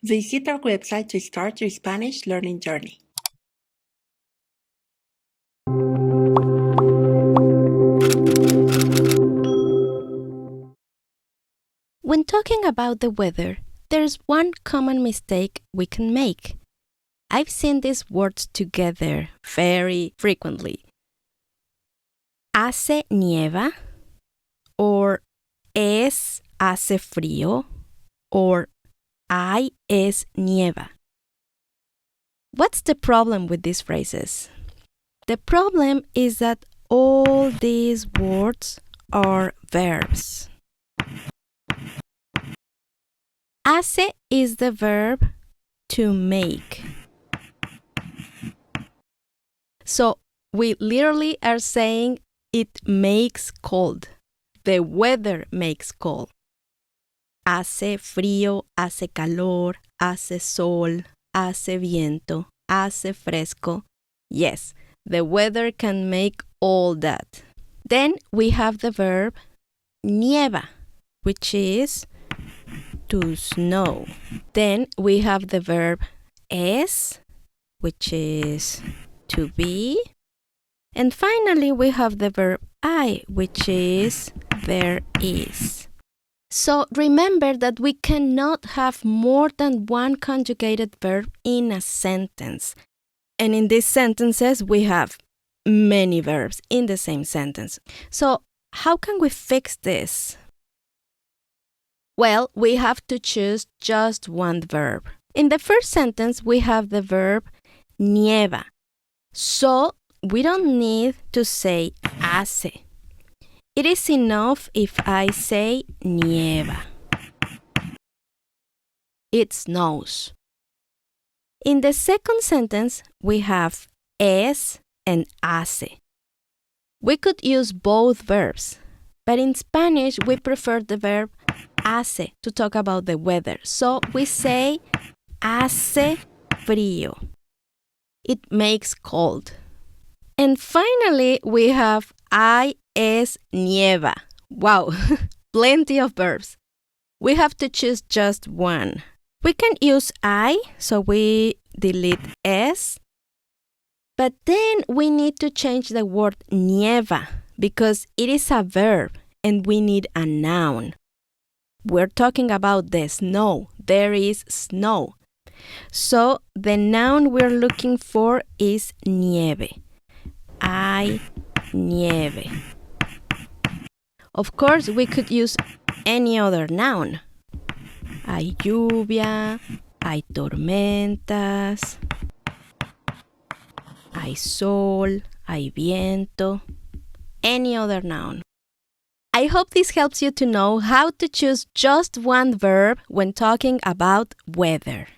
Visit our website to start your Spanish learning journey. When talking about the weather, there's one common mistake we can make. I've seen these words together very frequently. Hace nieva, or hace frío, or es nieva. What's the problem with these phrases? The problem is that all these words are verbs. Hace is the verb to make. So we literally are saying it makes cold. The weather makes cold. Hace frío, hace calor, hace sol, hace viento, hace fresco. Yes, the weather can make all that. Then we have the verb nieva, which is to snow. Then we have the verb es, which is to be. And finally, we have the verb I, which is there is. So remember that we cannot have more than one conjugated verb in a sentence. And in these sentences, we have many verbs in the same sentence. So how can we fix this? Well, we have to choose just one verb. In the first sentence, we have the verb nieva. So we don't need to say hace. It is enough if I say nieva. It snows. In the second sentence, we have es and hace. We could use both verbs, but in Spanish, we prefer the verb hace to talk about the weather. So we say hace frío. It makes cold. And finally, we have es nieva. Wow, plenty of verbs. We have to choose just one. We can use I, so we delete es. But then we need to change the word nieva because it is a verb and we need a noun. We're talking about the snow. There is snow. So the noun we're looking for is nieve. Hay nieve. Of course, we could use any other noun. Hay lluvia, hay tormentas, hay sol, hay viento, any other noun. I hope this helps you to know how to choose just one verb when talking about weather.